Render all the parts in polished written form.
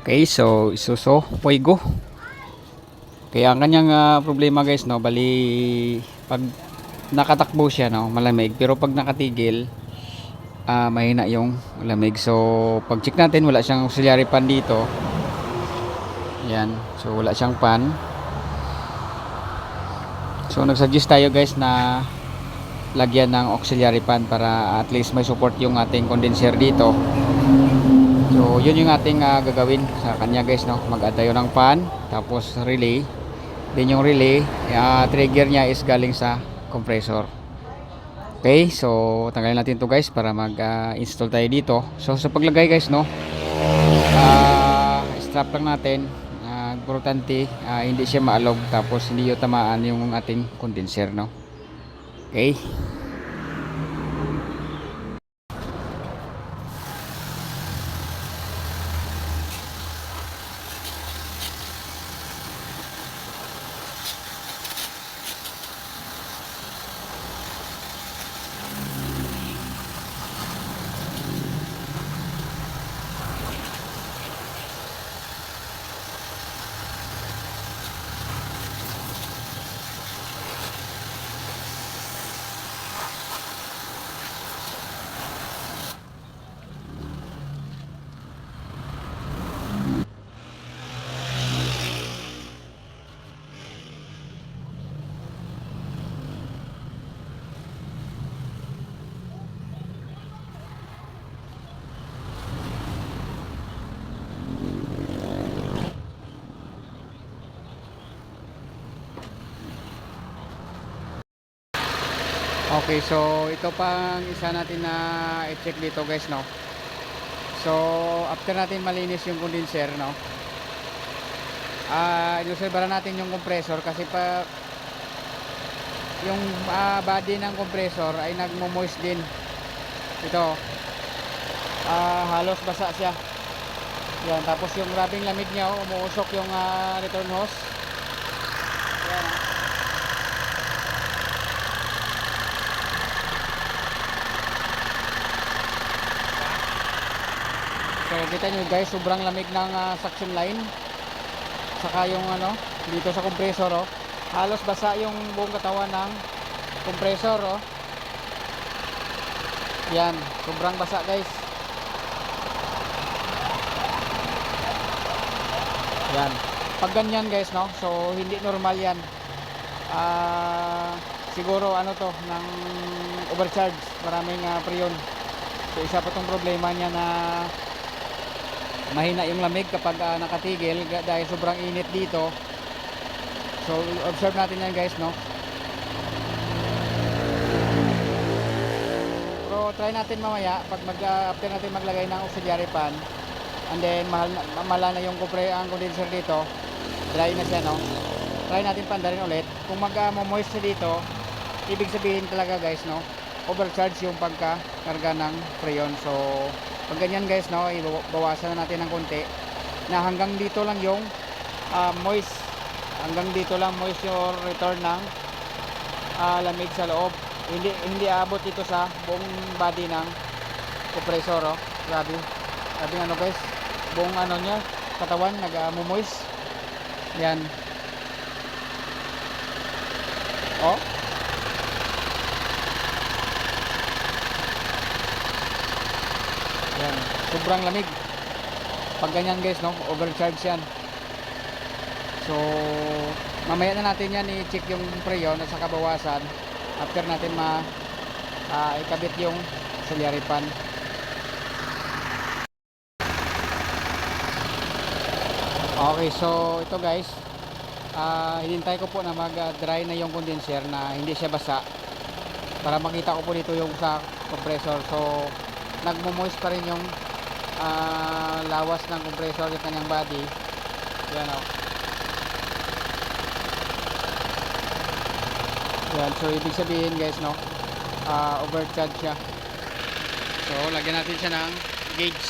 Okay, so isuso Fuego. Kaya ang kanyang problema guys, no, bali pag nakatakbo siya, no, malamig, pero pag nakatigil, mahina yung lamig. So pag check natin, wala siyang auxiliary fan dito. Yan, so wala siyang fan. So nagsuggest tayo guys na lagyan ng auxiliary fan para at least may support yung ating condenser dito. So yun yung ating gagawin sa kanya guys, no, mag-add tayo ng fan, tapos relay. Din yung relay, trigger niya is galing sa compressor. Okay, so tanggalin natin to guys para mag-install tayo dito. So sa paglagay guys, no, strap lang natin. Importante, hindi siya maalog, tapos hindi yung tamaan yung ating condenser, no. Okay. Okay, so ito pang isa natin na i-check dito guys, no. So after natin malinis yung condenser, no, inusobra natin yung compressor kasi pa yung body ng compressor ay nagmo-moist din. Ito, halos basa siya. Yan, tapos yung grabing lamig niya, umuusok yung return hose. Yan. So kita nyo guys, sobrang lamig ng suction line. Saka yung dito sa compressor, oh, halos basa yung buong katawan ng compressor, oh. Yan, sobrang basa guys. Yan, pag ganyan guys, no, so hindi normal yan. Siguro to ng overcharge, maraming freon. So isa pa tong problema niya na mahina yung lamig kapag nakatigil dahil sobrang init dito. So observe natin yan guys, no. Pero try natin mamaya pag after natin maglagay ng auxiliary fan, and then mamala na yung ang condenser dito, dry na siya, no. Try natin pandarin ulit. Kung moist siya dito, ibig sabihin talaga guys, no, overcharge yung pagkakarga ng freon. So pag ganyan guys, no, ibawasan na natin ng konti na hanggang dito lang yung moist, hanggang dito lang moist yung return ng lamig sa loob. Hindi aabot dito sa buong body ng compressor, oh. Grabe guys, buong niya, katawan nag-moist. Yan, oh. Yan, sobrang lamig pag ganyan guys, no, overcharge yan. So mamaya na natin yan i-check yung freon at saka bawasan after natin ikabit yung auxiliary fan. Okay, so ito guys, hinintay ko po na mag-dry na yung condenser na hindi siya basa para makita ko po dito yung sa compressor. So nagmo-moist pa rin yung lawas ng compressor, yung kanyang body. Yan, oh. Yan, so ibig sabihin guys, no, overcharge siya. So lagyan natin siya ng gauge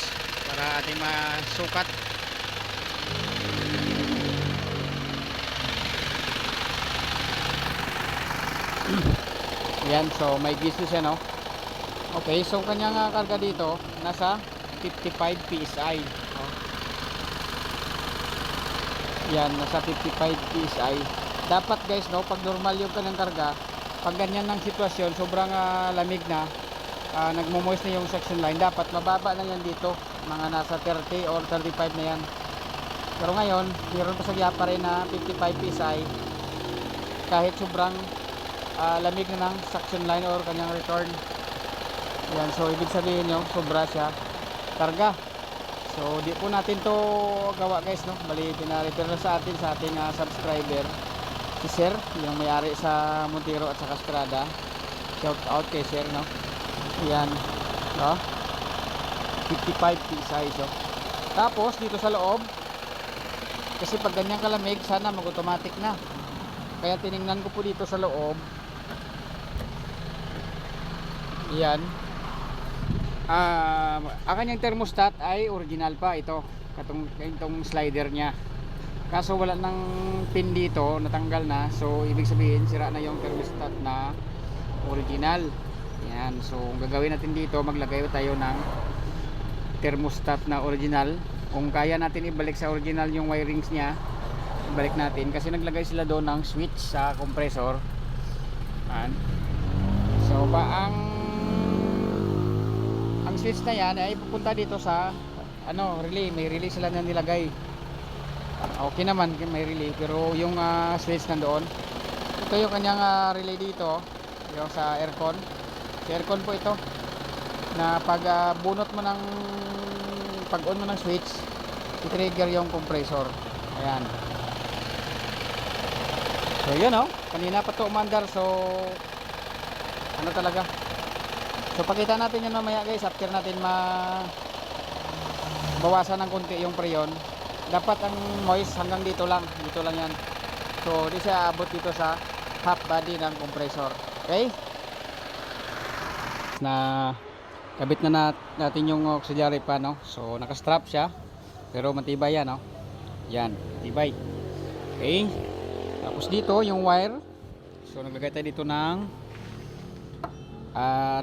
para ating masukat. Yan, so may gauge siya, no. Okay, so kanyang karga dito nasa 55 PSI. Yan, nasa 55 PSI. Dapat guys, no, pag normal yung kanyang karga, pag ganyan ng sitwasyon, sobrang lamig na, nagmo-moist na yung suction line, dapat mababa na yan dito, mga nasa 30 or 35 na yan. Pero ngayon, meron pa sa pa rin na 55 PSI, kahit sobrang lamig na ng suction line or kanyang return. Yan, so ibig sabihin nyo, sobra siya karga. So di po natin to gawa guys, no, bali pina-refer na sa atin, sa ating subscriber, si Sir, yung may-ari sa Montero at saka Estrada. Shout out kay Sir, no. Yan, no, 55 PSI. So tapos dito sa loob, kasi pag ganyan kalamig, sana mag-automatic na, kaya tiningnan ko po dito sa loob. Yan, ang kanyang thermostat ay original pa ito, itong slider nya, kaso wala ng pin dito, natanggal na. So ibig sabihin sira na yung thermostat na original. Yan, so ang gagawin natin dito, maglagay tayo ng thermostat na original. Kung kaya natin ibalik sa original yung wirings nya, ibalik natin, kasi naglagay sila doon ng switch sa compressor. Yan. So ang switch na yan ay pupunta dito sa relay. May relay sila na nilagay. Okay naman, may relay, pero yung switch nandoon. Ito yung kanyang relay dito, yung sa aircon. Sa aircon po ito, na pag bunot mo ng, pag on mo ng switch, i-trigger yung compressor. Ayan. So yun, kanina pa to umandar. So ano talaga. So pakita natin yun mamaya guys, after natin bawasan ng konti yung preyon. Dapat ang moist hanggang dito lang yan. So di siya abot dito sa half body ng compressor. Okay, na kabit na natin yung auxiliary pan, no? So naka-strap siya, pero matibay yan, no? Yan, matibay. Okay, tapos dito yung wire. So naglagay tayo dito ng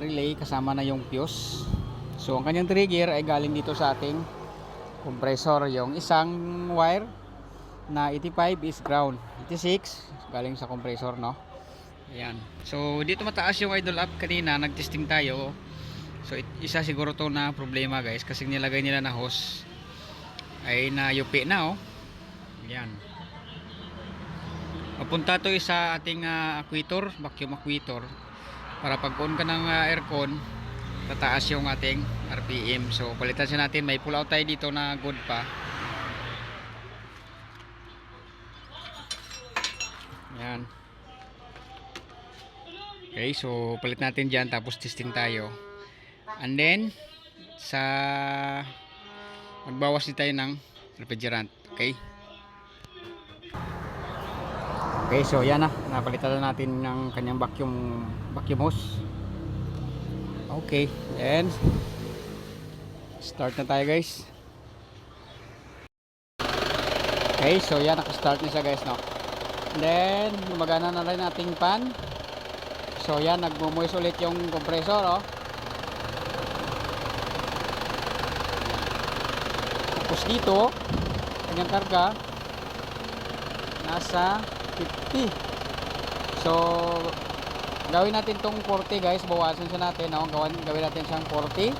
relay, kasama na yung fuse. So ang kanyang trigger ay galing dito sa ating compressor. Yung isang wire na 85 is ground, 86 galing sa compressor, no. Ayan. So dito mataas yung idle up. Kanina nagtesting tayo. So isa siguro to na problema guys, kasi nilagay nila na hose ay nayupi na, Ayan. Mapunta to sa ating actuator, vacuum actuator, para pag on ka ng aircon, tataas yung ating RPM. So palitan siya natin. May pull out tayo dito na good pa. Yan. Okay, so palit natin dyan, tapos testing tayo. And then magbawas din tayo ng refrigerant. Okay. Okay, so yan na, napalitan na natin ng kanyang vacuum hose. Okay, and start na tayo guys. Okay, so yan, naka-start na siya guys, no. And then gumagana na rin ating fan. So yan, nagmo-moist ulit yung compressor, Tapos dito kanyang karga nasa 50. So gawin natin tong 40 guys, bawasan siya natin, gawin natin siyang 40.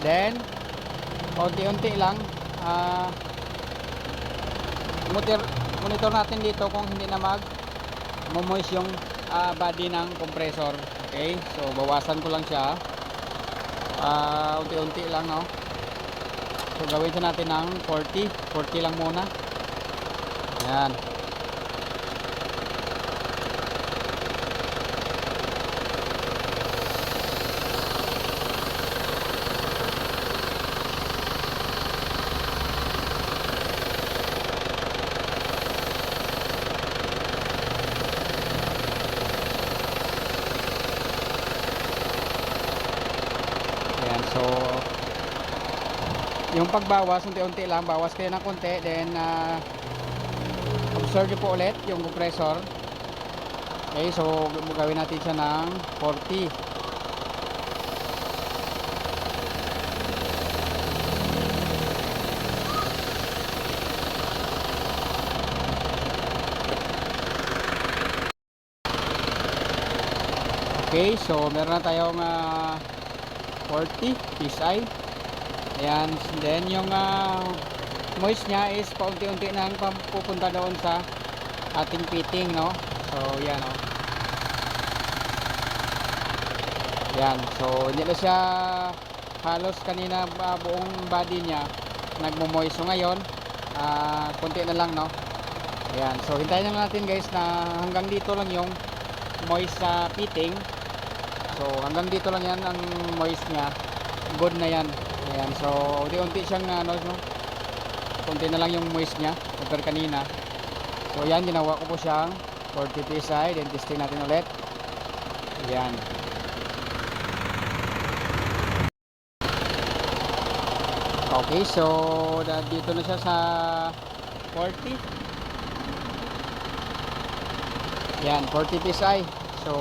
Then unti-unti lang monitor natin dito kung hindi na moist yung body ng compressor. Okay, so bawasan ko lang siya, unti-unti lang, So gawin siya natin ng 40 lang muna. Ayan. So yung pagbawas, unti-unti lang, bawas kayo ng konti, then observe nyo po ulit yung compressor. Okay, so gawin natin siya ng 40. Okay, so meron na tayong 40 PSI. Ayan, then yung moist nya is paunti-unti nang pupunta doon sa ating fitting, no? So yan, no? Yan, so hindi na siya halos kanina buong body nya nagmo-moist. So ngayon konti na lang, no? Ayan, so hintayin lang natin guys na hanggang dito lang yung moist sa fitting. So hanggang dito lang yan ang moist nya, good na yan. Ayan, so unti-unti siyang no, konti na lang yung moist nya compare kanina. So yan, ginawa ko po siyang 40 PSI, then testing natin ulit. Ayan. Okay, so dito na siya sa 40. Yan, 40 PSI. So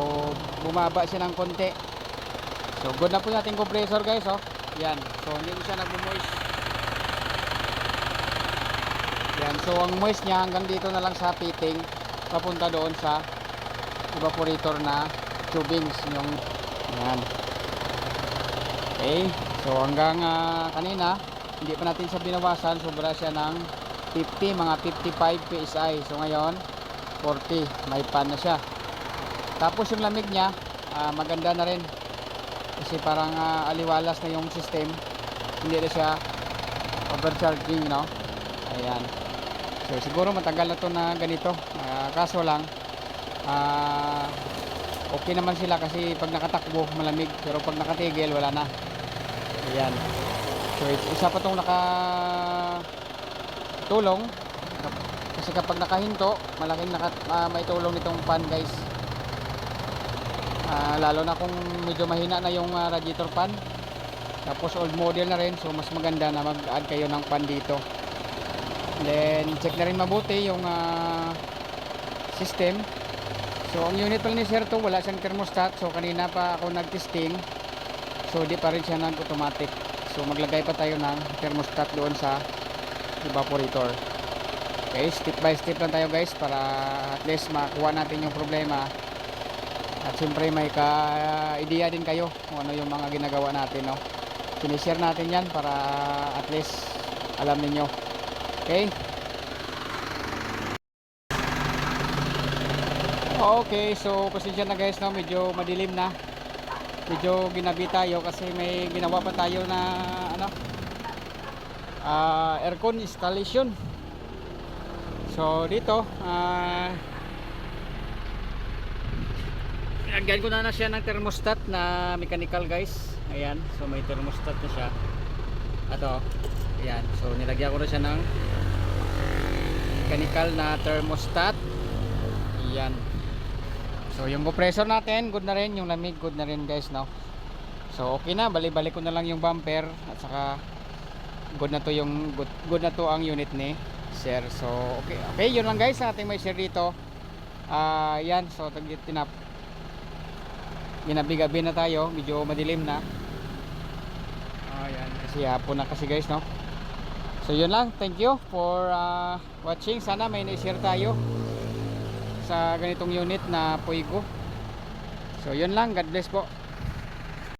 bumaba siya ng konti. So good na po yung ating compressor guys, oh. Yan, so hindi siya nagmo-moist. Yan, so ang moist niya hanggang dito na lang sa fitting, papunta doon sa evaporator na tubings yung yan. Okay, so hanggang kanina hindi pa natin siya binawasan, sobra siya ng 50, mga 55 PSI. So ngayon 40, may pan na siya. Tapos yung lamig niya maganda na rin kasi parang aliwalas na yung system, hindi na siya overcharging, no? Ayan, so siguro matagal na to na ganito, kaso lang okay naman sila kasi pag nakatakbo malamig, pero pag nakatigil wala na. Ayan, so isa pa tong nakatulong kasi kapag nakahinto malaking maitulong nitong fan guys. Lalo na kung medyo mahina na yung radiator fan, tapos old model na rin, so mas maganda na mag-add kayo ng fan dito. Then check na rin mabuti yung system. So ang unit pala ni Sir to, wala siyang thermostat. So kanina pa ako nag-testing, so di pa rin siya nag-automatic. So maglagay pa tayo ng thermostat doon sa evaporator. Okay, step by step lang tayo guys para at least makuha natin yung problema. At siyempre may ka-idea din kayo kung ano yung mga ginagawa natin, no? Sinishare natin yan para at least alam niyo. Okay? Okay, so pasensya na guys, no? Medyo madilim na. Medyo ginabi tayo kasi may ginawa pa tayo na ano, aircon installation. So dito lagyan ko na siya ng thermostat na mechanical guys. Ayan, so may thermostat na siya. Ato, ayan, so nilagyan ko na siya ng mechanical na thermostat. Ayan, so yung compressor natin good na rin, yung lamig good na rin guys, no? So okay na, balik-balik ko na lang yung bumper at saka good na to yung good na to ang unit ni Sir. So okay, yun lang guys sa ating may share dito. Yan, so ginabi-gabi na tayo, medyo madilim na. Ayan, kasi hapon na kasi guys, no? So yun lang, thank you for watching. Sana may na-share tayo sa ganitong unit na Puigo. So yun lang, God bless po.